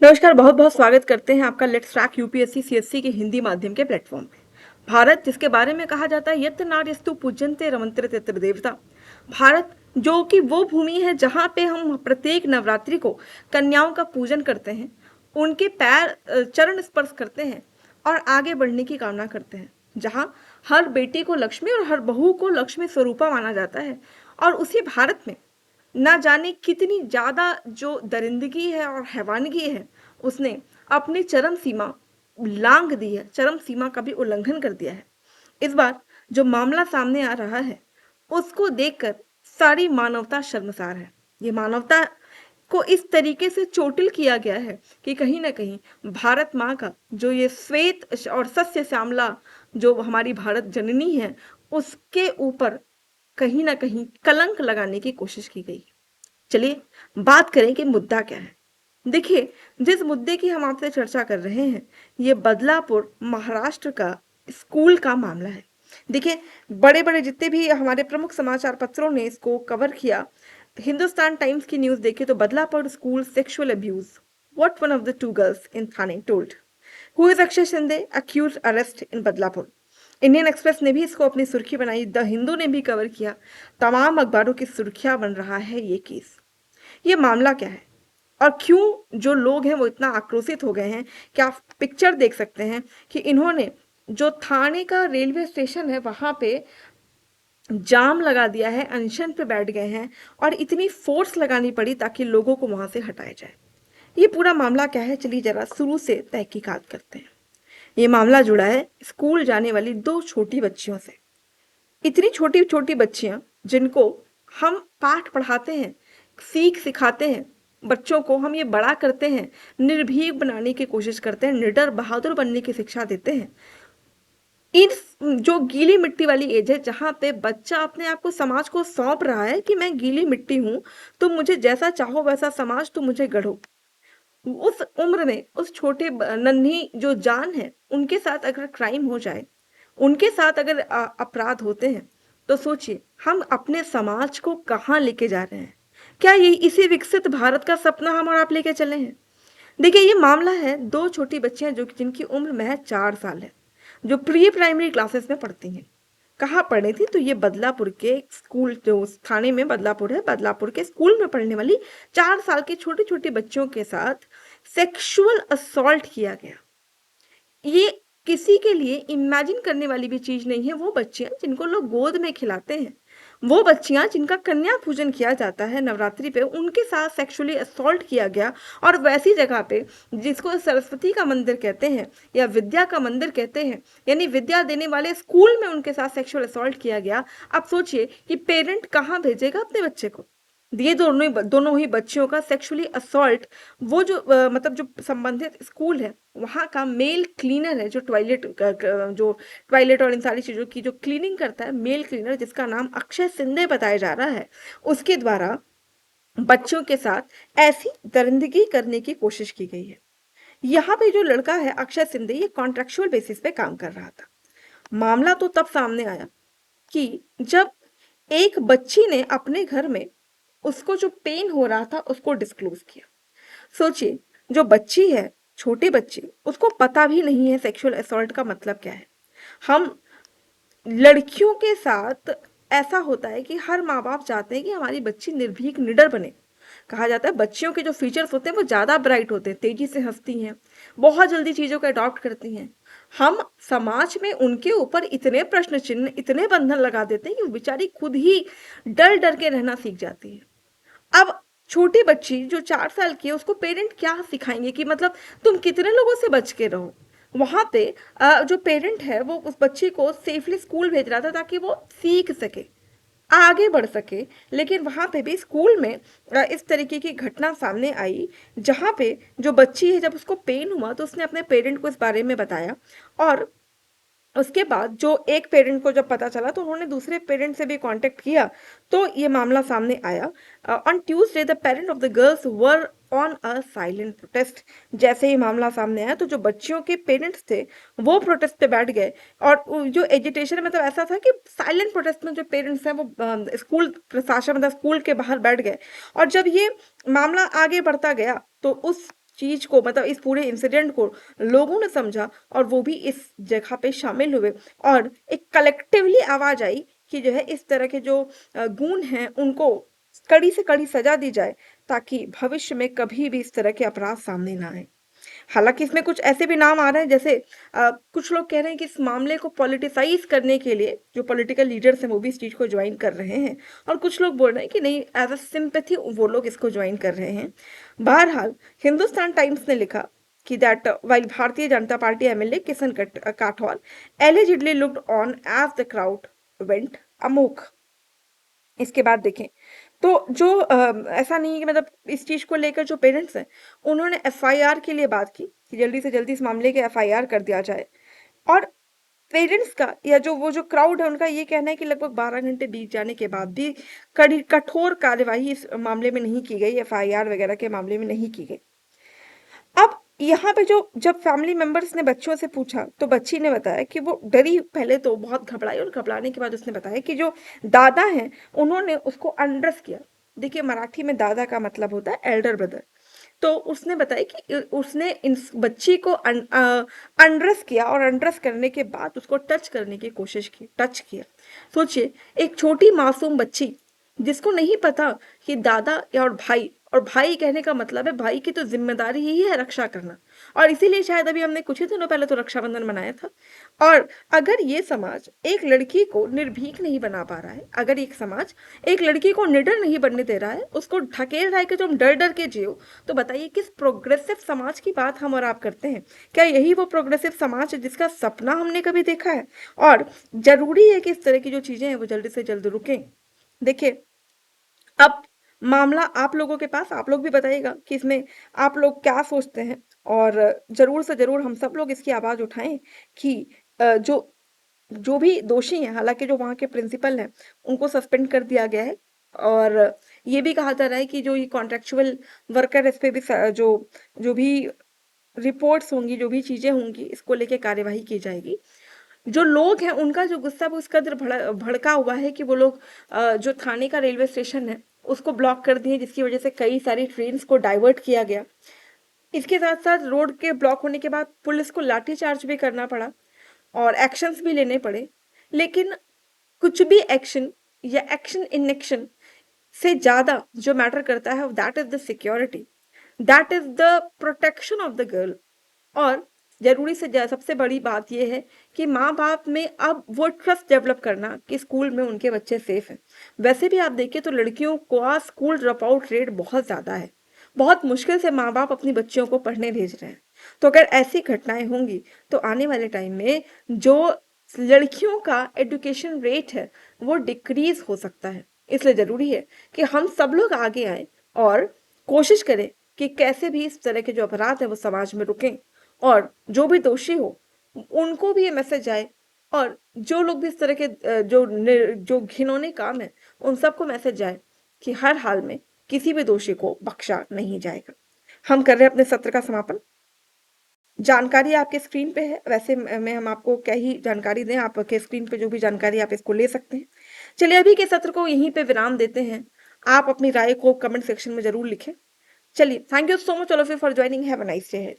नमस्कार, बहुत-बहुत स्वागत करते हैं आपका लेट्स ट्रैक यूपीएससी सीएससी के हिंदी माध्यम के प्लेटफॉर्म पे। भारत जिसके बारे में कहा जाता है यत्र नार्यस्तु पूज्यन्ते रमन्ते तत्र देवता। भारत जो कि वो भूमि है जहाँ पे हम प्रत्येक नवरात्रि को कन्याओं का पूजन करते हैं, उनके पैर चरण स्पर्श करते हैं और आगे बढ़ने की कामना करते हैं। जहाँ हर बेटी को लक्ष्मी और हर बहू को लक्ष्मी स्वरूपा माना जाता है और उसी भारत में ना जाने कितनी ज़्यादा जो दरिंदगी है और हैवानगी है, उसने अपनी चरम सीमा लांघ दी है, चरम सीमा का भी उल्लंघन कर दिया है। इस बार जो मामला सामने आ रहा है, उसको देखकर सारी मानवता शर्मसार है। ये मानवता को इस तरीके से चोटिल किया गया है कि कहीं न कहीं भारत माँ का जो ये श्वेत और सस्य श्यामला जो हमारी भारत जननी है, उसके ऊपर कहीं न कहीं कलंक लगाने की कोशिश की गई। चलिए बात करें कि मुद्दा क्या है। देखिए, जिस मुद्दे की हम आपसे चर्चा कर रहे हैं, ये बदलापुर महाराष्ट्र का स्कूल का मामला है। देखिए, बड़े-बड़े जितने भी हमारे प्रमुख समाचार पत्रों ने इसको कवर किया, हिंदुस्तान टाइम्स की न्यूज़ देखिए तो Badlapur school sexual abuse, what one of the two girls in Thane told. Who is Akshay Shinde accused arrest in Badlapur. Indian Express ने भी इसको अपनी सुर्खी बनाई, द हिंदू ने भी कवर किया। तमाम अखबारों की सुर्खियां बन रहा है ये केस। ये मामला क्या है और क्यों जो लोग हैं वो इतना आक्रोशित हो गए हैं कि आप पिक्चर देख सकते हैं कि इन्होंने जो थाने का रेलवे स्टेशन है वहां पे जाम लगा दिया है, अनशन पे बैठ गए हैं और इतनी फोर्स लगानी पड़ी ताकि लोगों को वहां से हटाया जाए। ये पूरा मामला क्या है, चलिए जरा शुरू से तहकीकात करते हैं। ये मामला जुड़ा है स्कूल जाने वाली दो छोटी बच्चियों से। इतनी छोटी छोटी बच्चियां जिनको हम पाठ पढ़ाते हैं, सीख सिखाते हैं, बच्चों को हम ये बड़ा करते हैं, निर्भीक बनाने की कोशिश करते हैं, निडर बहादुर बनने की शिक्षा देते हैं। इस जो गीली मिट्टी वाली एज है जहाँ पे बच्चा अपने आप को समाज को सौंप रहा है कि मैं गीली मिट्टी हूँ, तुम मुझे जैसा चाहो वैसा समाज तुम मुझे गढ़ो। उस उम्र में उस छोटे नन्ही जो जान है उनके साथ अगर क्राइम हो जाए, उनके साथ अगर अपराध होते हैं, तो सोचिए हम अपने समाज को कहाँ लेके जा रहे हैं। क्या ये इसी विकसित भारत का सपना हम और आप लेके चले हैं। देखिए ये मामला है दो छोटी बच्चियां जो जिनकी उम्र महज 4 साल है, जो प्री प्राइमरी क्लासेस में पढ़ती हैं। कहाँ पढ़ी थी, तो ये बदलापुर के स्कूल, जो थाने में बदलापुर है, बदलापुर के स्कूल में पढ़ने वाली 4 साल की छोटी छोटी बच्चियों के साथ सेक्सुअल असॉल्ट किया गया। ये किसी के लिए इमेजिन करने वाली भी चीज नहीं है। वो बच्चियां जिनको लोग गोद में खिलाते हैं, वो बच्चियां जिनका कन्या पूजन किया जाता है नवरात्रि पे, उनके साथ सेक्सुअली असॉल्ट किया गया। और वैसी जगह पे जिसको सरस्वती का मंदिर कहते हैं या विद्या का मंदिर कहते हैं, यानी विद्या देने वाले स्कूल में उनके साथ सेक्सुअल असॉल्ट किया गया। अब सोचिए कि पेरेंट कहाँ भेजेगा अपने बच्चे को। ये दोनों ही बच्चियों का सेक्सुअली असॉल्ट, वो जो मतलब जो संबंधित स्कूल है वहाँ का मेल क्लीनर है, जो टॉयलेट और इन सारी चीज़ों की जो क्लीनिंग करता है, मेल क्लीनर जिसका नाम अक्षय सिंधे बताया जा रहा है, उसके द्वारा बच्चों के साथ ऐसी दरिंदगी करने की कोशिश की गई है। यहाँ पे जो लड़का है अक्षय सिंधे, ये कॉन्ट्रेक्चुअल बेसिस पे काम कर रहा था। मामला तो तब सामने आया कि जब एक बच्ची ने अपने घर में उसको जो पेन हो रहा था उसको डिस्क्लोज किया। सोचिए, जो बच्ची है, छोटी बच्ची, उसको पता भी नहीं है सेक्सुअल असॉल्ट का मतलब क्या है। हम लड़कियों के साथ ऐसा होता है कि हर माँ बाप चाहते हैं कि हमारी बच्ची निर्भीक निडर बने। कहा जाता है बच्चियों के जो फीचर्स होते हैं वो ज़्यादा ब्राइट होते हैं, तेजी से हंसती हैं, बहुत जल्दी चीज़ों को अडॉप्ट करती हैं। हम समाज में उनके ऊपर इतने प्रश्न चिन्ह, इतने बंधन लगा देते हैं कि वो बेचारी खुद ही डर डर के रहना सीख जाती है। अब छोटी बच्ची जो 4 साल की है उसको पेरेंट क्या सिखाएंगे कि मतलब तुम कितने लोगों से बच के रहो। वहां पे जो पेरेंट है वो उस बच्ची को सेफली स्कूल भेज रहा था ताकि वो सीख सके, आगे बढ़ सके। लेकिन वहां पे भी स्कूल में इस तरीके की घटना सामने आई, जहां पे जो बच्ची है जब उसको पेन हुआ तो उसने अपने पेरेंट को इस बारे में बताया। और उसके बाद जो एक पेरेंट को जब पता चला तो उन्होंने दूसरे पेरेंट से भी कांटेक्ट किया, तो ये मामला सामने आया। On Tuesday the parent of the girls were on a silent protest. जैसे ही मामला सामने आया तो जो बच्चियों के पेरेंट्स थे वो प्रोटेस्ट पे बैठ गए। और जो एजिटेशन मतलब ऐसा था कि साइलेंट प्रोटेस्ट में जो पेरेंट्स हैं वो स्कूल प्रशासन मतलब स्कूल के बाहर बैठ गए। और जब ये मामला आगे बढ़ता गया तो उस चीज को, मतलब इस पूरे इंसिडेंट को लोगों ने समझा और वो भी इस जगह पे शामिल हुए और एक कलेक्टिवली आवाज आई कि जो है इस तरह के जो गूंड हैं उनको कड़ी से कड़ी सजा दी जाए, ताकि भविष्य में कभी भी इस तरह के अपराध सामने ना आए। हालांकि इसमें कुछ ऐसे भी नाम आ रहे हैं, जैसे कुछ लोग कह रहे हैं कि इस मामले को पॉलिटिसाइज करने के लिए जो पॉलिटिकल लीडर्स हैं वो भी इस चीज को ज्वाइन कर रहे हैं, और कुछ लोग बोल रहे हैं कि नहीं, एज अ सिंपैथी वो लोग इसको ज्वाइन कर रहे हैं। बहरहाल हिंदुस्तान टाइम्स ने लिखा कि that while Bharatiya Janata Party MLA Kishan Kathwal allegedly looked on as the crowd went amok. इसके बाद देखें तो जो ऐसा नहीं है कि मतलब इस चीज को लेकर जो पेरेंट्स हैं उन्होंने एफआईआर के लिए बात की कि जल्दी से जल्दी इस मामले के एफआईआर कर दिया जाए, और पेरेंट्स का या जो वो जो क्राउड है उनका ये कहना है कि लगभग 12 घंटे बीत जाने के बाद भी कड़ी कठोर कार्यवाही इस मामले में नहीं की गई, एफआईआर वगैरह के मामले में नहीं की गई। अब यहाँ पे जो जब फैमिली मेंबर्स ने बच्चों से पूछा तो बच्ची ने बताया कि वो डरी, पहले तो बहुत घबराई और घबराने के बाद उसने बताया कि जो दादा हैं उन्होंने उसको अंडरस किया। देखिए मराठी में दादा का मतलब होता है एल्डर ब्रदर। तो उसने बताया कि उसने इन बच्ची को अंडरस किया और अंडरस करने के बाद उसको टच करने की कोशिश की, टच किया। सोचिए एक छोटी मासूम बच्ची जिसको नहीं पता कि दादा या और भाई कहने का मतलब है भाई की तो जिम्मेदारी ही है रक्षा करना, और इसीलिए शायद अभी हमने कुछ ही दिनों पहले तो रक्षाबंधन मनाया था। और अगर ये समाज एक लड़की को निर्भीक नहीं बना पा रहा है, अगर एक समाज एक लड़की को निडर नहीं बनने दे रहा है, उसको ढकेल रहा है कि तुम डर डर के जियो, तो बताइए किस प्रोग्रेसिव समाज की बात हम और आप करते हैं? क्या यही वो प्रोग्रेसिव समाज है जिसका सपना हमने कभी देखा है? और जरूरी है कि इस तरह की जो चीजें हैं वो जल्दी से जल्द रुकें। देखिए अब मामला आप लोगों के पास, आप लोग भी बताइएगा कि इसमें आप लोग क्या सोचते हैं, और जरूर से जरूर हम सब लोग इसकी आवाज उठाएं कि जो जो भी दोषी हैं, हालांकि जो वहाँ के प्रिंसिपल हैं उनको सस्पेंड कर दिया गया है, और ये भी कहा जा रहा है कि जो ये कॉन्ट्रेक्चुअल वर्कर इस पे भी जो जो भी रिपोर्ट्स होंगी, जो भी चीजें होंगी, इसको लेके कार्यवाही की जाएगी। जो लोग हैं उनका जो गुस्सा वो इस कदर भड़का हुआ है कि वो लोग जो थाने का रेलवे स्टेशन है उसको ब्लॉक कर दिए, जिसकी वजह से कई सारी ट्रेन्स को डाइवर्ट किया गया। इसके साथ साथ रोड के ब्लॉक होने के बाद पुलिस को लाठीचार्ज भी करना पड़ा और एक्शंस भी लेने पड़े। लेकिन कुछ भी एक्शन या एक्शन इन एक्शन से ज्यादा जो मैटर करता है that is the security, that is the protection of the girl. और जरूरी से सबसे बड़ी बात यह है कि माँ बाप में अब वो ट्रस्ट डेवलप करना कि स्कूल में उनके बच्चे सेफ हैं। वैसे भी आप देखिए तो लड़कियों का स्कूल ड्रॉप आउट रेट बहुत ज्यादा है, बहुत मुश्किल से माँ बाप अपनी बच्चियों को पढ़ने भेज रहे हैं। तो अगर ऐसी घटनाएं होंगी तो आने वाले टाइम में जो लड़कियों का एजुकेशन रेट है वो डिक्रीज हो सकता है। इसलिए जरूरी है कि हम सब लोग आगे आए और कोशिश करें कि कैसे भी इस तरह के जो अपराध है वो समाज में रुकें, और जो भी दोषी हो उनको भी ये मैसेज आए, और जो लोग भी इस तरह के जो घिनौने काम है उन सबको मैसेज जाए कि हर हाल में किसी भी दोषी को बख्शा नहीं जाएगा। हम कर रहे हैं अपने सत्र का समापन। जानकारी आपके स्क्रीन पे है, वैसे मैं हम आपको क्या ही जानकारी दें, आपके स्क्रीन पे जो भी जानकारी आप इसको ले सकते हैं। चलिए अभी के सत्र को यहीं पे विराम देते हैं। आप अपनी राय को कमेंट सेक्शन में जरूर लिखें। चलिए, thank you so much all of you for joining, have a nice day.